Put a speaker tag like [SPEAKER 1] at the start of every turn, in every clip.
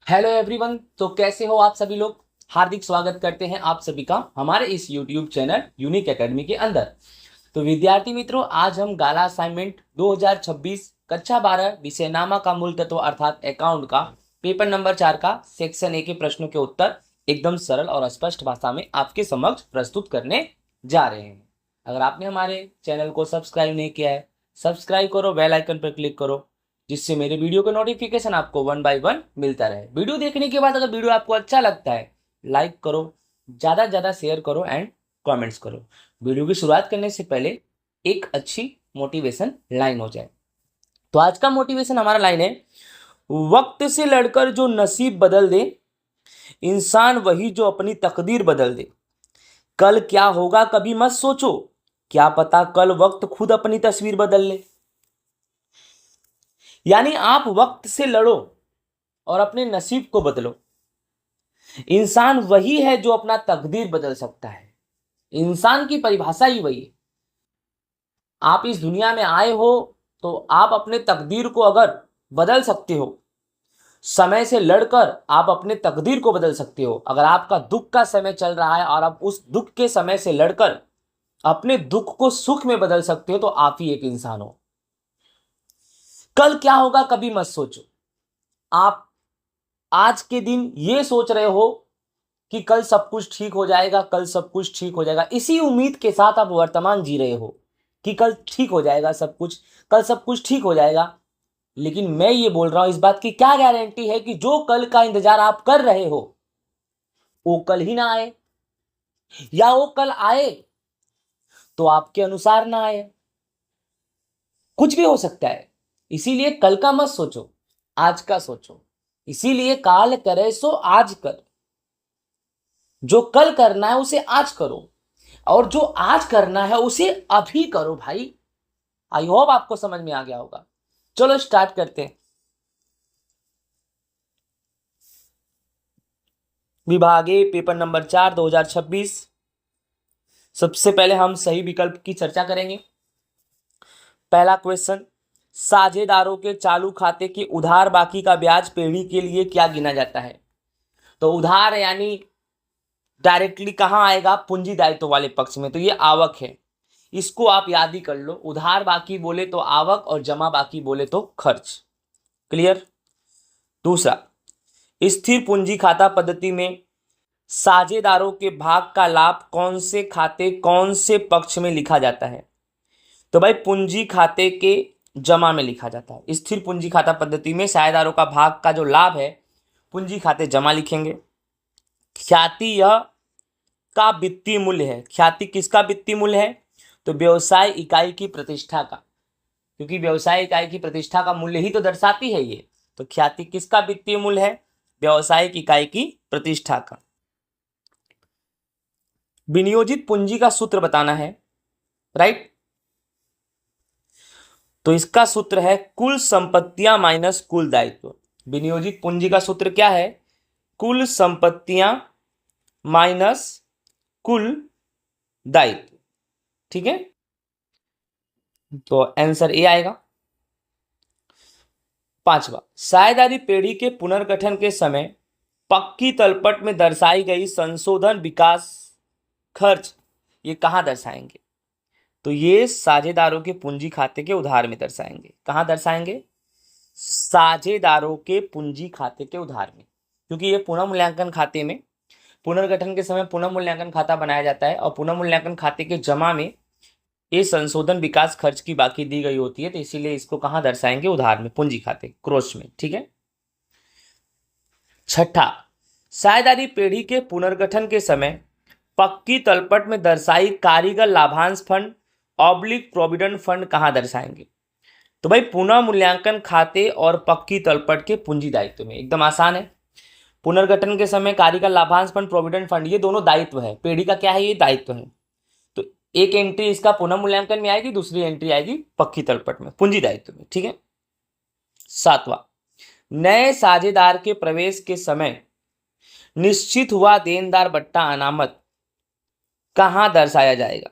[SPEAKER 1] Hello everyone. तो कैसे हो आप सभी लोग। हार्दिक स्वागत करते हैं आप सभी का हमारे इस यूट्यूब चैनल यूनिक एकेडमी के अंदर। तो विद्यार्थी मित्रों, आज हम गाला असाइनमेंट 2026 कक्षा 12 विषय नामा का मूल तत्व अर्थात अकाउंट का पेपर नंबर 4 का सेक्शन ए के प्रश्नों के उत्तर एकदम सरल और स्पष्ट भाषा में आपके समक्ष प्रस्तुत करने जा रहे हैं। अगर आपने हमारे चैनल को सब्सक्राइब नहीं किया है, सब्सक्राइब करो, बेल आइकन पर क्लिक करो, जिससे मेरे वीडियो का नोटिफिकेशन आपको 1 बाय 1 मिलता रहे। वीडियो देखने के बाद अगर वीडियो आपको अच्छा लगता है, लाइक करो, ज़्यादा से ज़्यादा शेयर करो एंड कमेंट्स करो। वीडियो की शुरुआत करने से पहले एक अच्छी मोटिवेशन लाइन हो जाए। तो आज का मोटिवेशन हमारा लाइन है, वक्त से लड़कर जो नसीब बदल दे, इंसान वही जो अपनी तकदीर बदल दे। कल क्या होगा कभी मत सोचो, क्या पता कल वक्त खुद अपनी तस्वीर बदल ले। यानी आप वक्त से लड़ो और अपने नसीब को बदलो। इंसान वही है जो अपना तकदीर बदल सकता है। इंसान की परिभाषा ही वही है। आप इस दुनिया में आए हो तो आप अपने तकदीर को अगर बदल सकते हो, समय से लड़कर आप अपने तकदीर को बदल सकते हो। अगर आपका दुख का समय चल रहा है और आप उस दुख के समय से लड़कर अपने दुख को सुख में बदल सकते हो, तो आप ही एक इंसान हो। कल क्या होगा कभी मत सोचो। आप आज के दिन ये सोच रहे हो कि कल सब कुछ ठीक हो जाएगा, कल सब कुछ ठीक हो जाएगा। इसी उम्मीद के साथ आप वर्तमान जी रहे हो कि कल ठीक हो जाएगा सब कुछ, कल सब कुछ ठीक हो जाएगा। लेकिन मैं ये बोल रहा हूं, इस बात की क्या गारंटी है कि जो कल का इंतजार आप कर रहे हो वो कल ही ना आए, या वो कल आए तो आपके अनुसार ना आए। कुछ भी हो सकता है। इसीलिए कल का मत सोचो, आज का सोचो। इसीलिए काल करे सो आज कर। जो कल करना है उसे आज करो, और जो आज करना है उसे अभी करो भाई। आई होप आपको समझ में आ गया होगा। चलो स्टार्ट करते हैं। विभागे पेपर नंबर 4 2026। सबसे पहले हम सही विकल्प की चर्चा करेंगे। पहला क्वेश्चन, साझेदारों के चालू खाते के उधार बाकी का ब्याज पीढ़ी के लिए क्या गिना जाता है। तो उधार यानी डायरेक्टली कहां आएगा, पूंजी दायित्व वाले पक्ष में, तो ये आवक है। इसको आप याद ही कर लो। उधार बाकी बोले तो आवक और जमा बाकी बोले तो खर्च। क्लियर। दूसरा, स्थिर पूंजी खाता पद्धति में साझेदारों के भाग का लाभ कौन से खाते कौन से पक्ष में लिखा जाता है। तो भाई पूंजी खाते के जमा में लिखा जाता है। स्थिर पूंजी खाता पद्धति में साझेदारों का भाग का जो लाभ है पूंजी खाते जमा लिखेंगे। ख्याति यह का वित्तीय मूल्य है। ख्याति किसका वित्तीय मूल्य है, तो व्यवसाय इकाई की प्रतिष्ठा का, क्योंकि व्यवसाय इकाई की प्रतिष्ठा का मूल्य ही तो दर्शाती है ये। तो ख्याति किसका वित्तीय मूल्य है, व्यवसायिक इकाई की प्रतिष्ठा का। विनियोजित पूंजी का सूत्र बताना है, राइट। तो इसका सूत्र है कुल संपत्तियां माइनस कुल दायित्व। विनियोजित पूंजी का सूत्र क्या है, कुल संपत्तियां माइनस कुल दायित्व। ठीक है, तो आंसर ए आएगा। पांचवा, साझेदारी पेढ़ी के पुनर्गठन के समय पक्की तलपट में दर्शाई गई संशोधन विकास खर्च ये कहां दर्शाएंगे। तो ये साझेदारों के पूंजी खाते के उधार में दर्शाएंगे। कहां दर्शाएंगे, साझेदारों के पूंजी खाते के उधार में, क्योंकि ये पुनः मूल्यांकन खाते में पुनर्गठन के समय पुनः मूल्यांकन खाता बनाया जाता है, और पुनः मूल्यांकन खाते के जमा में ये संशोधन विकास खर्च की बाकी दी गई होती है। तो इसीलिए इसको कहां दर्शाएंगे, उधार में, पूंजी खाते क्रोश में। ठीक है। छठा, साझेदारी पेढ़ी के पुनर्गठन के समय पक्की तलपट में दर्शाई कारीगर लाभांश फंड ऑब्लिक प्रोविडेंट फंड कहां दर्शाएंगे। तो भाई पुनः मूल्यांकन खाते और पक्की तलपट के पूंजी दायित्व में। एकदम आसान है। पुनर्गठन के समय कारीगर लाभांश फंड प्रोविडेंट फंड ये दोनों दायित्व है, पेढ़ी का क्या है, ये दायित्व है। तो एक एंट्री इसका पुनः मूल्यांकन में आएगी, दूसरी एंट्री आएगी पक्की तलपट में, पूंजी दायित्व में। ठीक है। सातवां, नए साझेदार के प्रवेश के समय निश्चित हुआ देनदार बट्टा अनामत कहां दर्शाया जाएगा।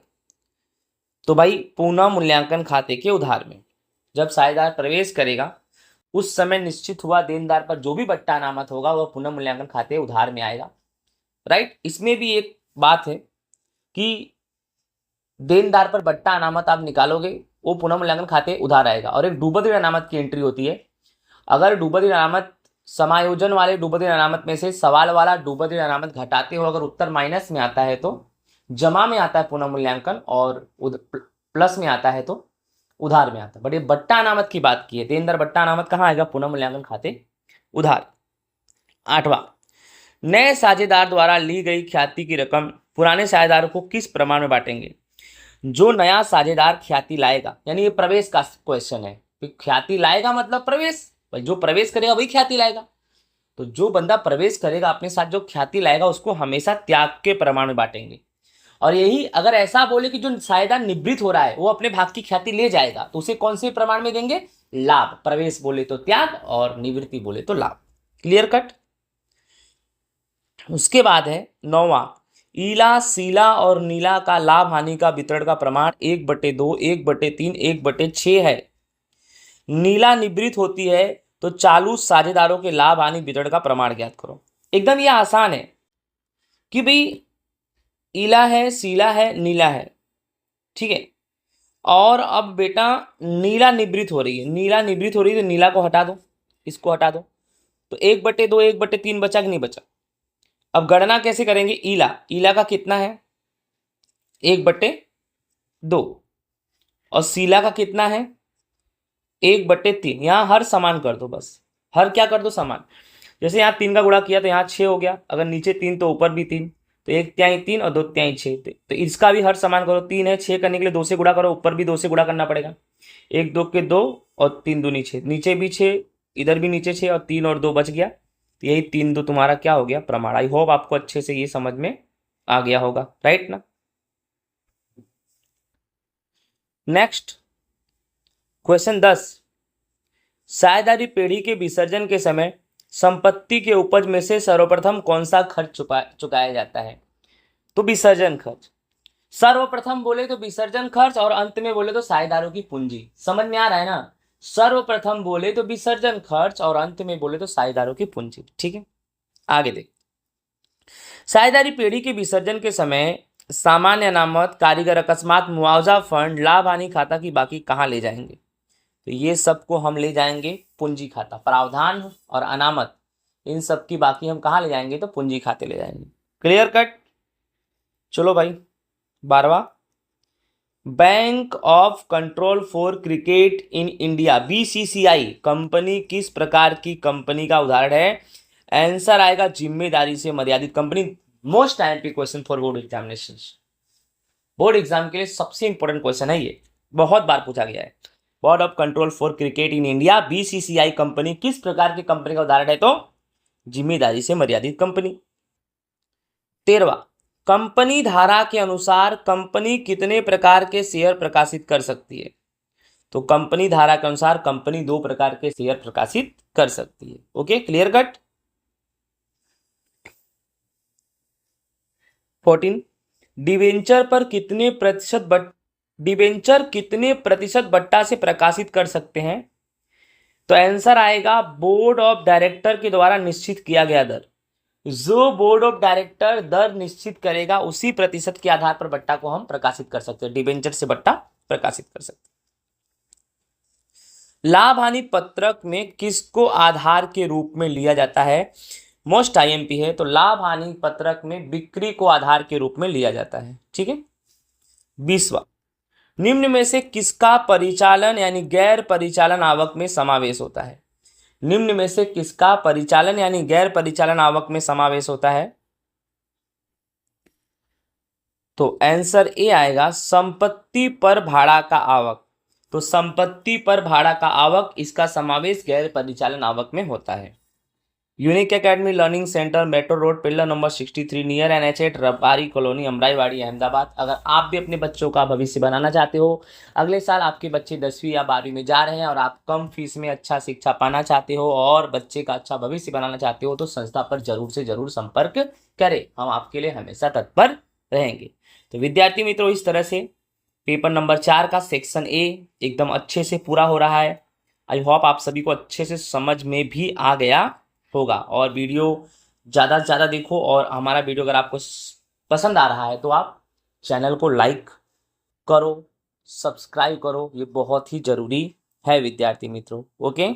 [SPEAKER 1] तो भाई पुनः मूल्यांकन खाते के उधार में। जब साझेदार प्रवेश करेगा उस समय निश्चित हुआ देनदार पर जो भी बट्टा अनामत होगा वह पुनः मूल्यांकन खाते उधार में आएगा। राइट, इसमें भी एक बात है कि देनदार पर बट्टा अनामत आप निकालोगे वो पुनः मूल्यांकन खाते उधार आएगा। और एक डूबत ऋण अनामत की एंट्री होती है। अगर डूबत ऋण अनामत समायोजन वाले डूबत ऋण अनामत में से सवाल वाला डूबत ऋण अनामत घटाते हो, अगर उत्तर माइनस में आता है तो जमा में आता है पुनः मूल्यांकन, और प्लस में आता है तो उधार में आता है। बट ये बट्टा अनामत की बात की है, देनदार बट्टा अनामत कहाँ आएगा? पुनः मूल्यांकन खाते उधार। 8वां, नए साझेदार द्वारा ली गई ख्याति की रकम पुराने साझेदारों को किस प्रमाण में बांटेंगे? जो नया साझेदार ख्याति लाएगा, यानी ये प्रवेश का क्वेश्चन है। ख्याति लाएगा मतलब प्रवेश, जो प्रवेश करेगा वही ख्याति लाएगा। तो जो बंदा प्रवेश करेगा अपने साथ जो ख्याति लाएगा उसको हमेशा त्याग के प्रमाण में बांटेंगे। और यही अगर ऐसा बोले कि जो साझेदार निवृत्त हो रहा है वो अपने भाग की ख्याति ले जाएगा तो उसे कौन से प्रमाण में देंगे? लाभ। प्रवेश बोले तो त्याग और निवृत्ति बोले तो लाभ। Clear cut. उसके बाद है 9वां, ईला, सीला और नीला का लाभ हानि का वितरण का प्रमाण 1/2, 1/3, 1/6 है। नीला निवृत्त होती है तो चालू साझेदारों के लाभ हानि वितरण का प्रमाण ज्ञात करो। एकदम ये आसान है कि भाई ईला है, सीला है, नीला है, ठीक है। और अब बेटा नीला निवृत्त हो रही है, नीला निवृत्त हो रही है तो नीला को हटा दो, इसको हटा दो, तो 1/2, 1/3 बचा कि नहीं बचा? अब गणना कैसे करेंगे? ईला, ईला का कितना है? 1/2। और सीला का कितना है? 1/3। यहाँ हर समान कर दो, बस हर क्या कर दो? समान। जैसे यहाँ 3 का गुणा किया तो यहाँ 6 हो गया, अगर नीचे 3 तो ऊपर भी 3, तो 1/3 3 और 2/3 6। तो इसका भी हर समान करो। 3 है, 6 करने के लिए 2 से गुणा करो, ऊपर भी 2 से गुणा करना पड़ेगा। 1 2 के 2 और 3 दूनी 6, नीचे भी 6, इधर भी नीचे 6 और 3 और 2 बच गया। तो यही 3 2 तुम्हारा क्या हो गया? प्रमाण। आई होप आपको अच्छे से ये समझ में आ गया होगा, राइट ना। नेक्स्ट क्वेश्चन 10, साझेदारी पेढ़ी के विसर्जन के समय संपत्ति के उपज में से सर्वप्रथम कौन सा खर्च चुकाया जाता है? तो विसर्जन खर्च। सर्वप्रथम बोले तो विसर्जन खर्च और अंत में बोले तो साझेदारों की पूंजी। समझ में आ रहा है ना? सर्वप्रथम बोले तो विसर्जन खर्च और अंत में बोले तो साझेदारों की पूंजी। ठीक है, आगे देख। साझेदारी पेढ़ी के विसर्जन के समय सामान्य अनामत, कारीगर अकस्मात, मुआवजा फंड, लाभ हानि खाता की बाकी कहाँ ले जाएंगे? तो ये सबको हम ले जाएंगे पूंजी खाता। प्रावधान और अनामत इन सब की बाकी हम कहाँ ले जाएंगे? तो पूंजी खाते ले जाएंगे। Clear cut. चलो भाई 12वां, bank of control for cricket in India BCCI company किस प्रकार की कंपनी का उदाहरण है? आंसर आएगा जिम्मेदारी से मर्यादित company. Most time question for board examination. Board exam के लिए सबसे इंपॉर्टेंट क्वेश्चन है ये, बहुत बार पूछा गया है। Board of control for cricket in India BCCI company किस प्रकार की कंपनी का उदाहरण है? तो जिम्मेदारी से मर्यादित कंपनी। 13वां, कंपनी धारा के अनुसार कंपनी कितने प्रकार के शेयर प्रकाशित कर सकती है? तो कंपनी धारा के अनुसार कंपनी 2 प्रकार के शेयर प्रकाशित कर सकती है। Okay, clear cut. 14, डिवेंचर कितने प्रतिशत बट्टा से प्रकाशित कर सकते हैं? तो आंसर आएगा बोर्ड ऑफ डायरेक्टर के द्वारा निश्चित किया गया दर। जो बोर्ड ऑफ डायरेक्टर दर निश्चित करेगा उसी प्रतिशत के आधार पर बट्टा को हम प्रकाशित कर सकते हैं, डिबेंचर से बट्टा प्रकाशित कर सकते हैं। लाभ हानि पत्रक में किसको आधार के रूप में लिया जाता है? मोस्ट IMP है, तो लाभ हानि पत्रक में बिक्री को आधार के रूप में लिया जाता है। ठीक है। 20वां, निम्न में से किसका परिचालन यानी गैर परिचालन आवक में समावेश होता है? निम्न में से किसका परिचालन यानी गैर परिचालन आवक में समावेश होता है? तो आंसर ए आएगा संपत्ति पर भाड़ा का आवक। तो संपत्ति पर भाड़ा का आवक, इसका समावेश गैर परिचालन आवक में होता है। Unique academy learning centre, metro road, pillar number 63, near NH8, Rabari colony, Amraiwadi, Ahmedabad. अगर आप भी अपने बच्चों का भविष्य बनाना चाहते हो, अगले साल आपके बच्चे 10वीं या 12वीं में जा रहे हैं और आप कम फीस में अच्छा शिक्षा पाना चाहते हो और बच्चे का अच्छा भविष्य बनाना चाहते हो, तो संस्था पर जरूर से जरूर संपर्क करें। हम आपके लिए हमेशा तत्पर रहेंगे। तो विद्यार्थी मित्रों, इस तरह से पेपर नंबर 4 का सेक्शन A एकदम अच्छे से पूरा हो रहा है। आई होप आप सभी को अच्छे से समझ में भी आ गया होगा। और वीडियो ज़्यादा से ज़्यादा देखो, और हमारा वीडियो अगर आपको पसंद आ रहा है तो आप चैनल को लाइक करो, सब्सक्राइब करो, ये बहुत ही ज़रूरी है विद्यार्थी मित्रों। ओके।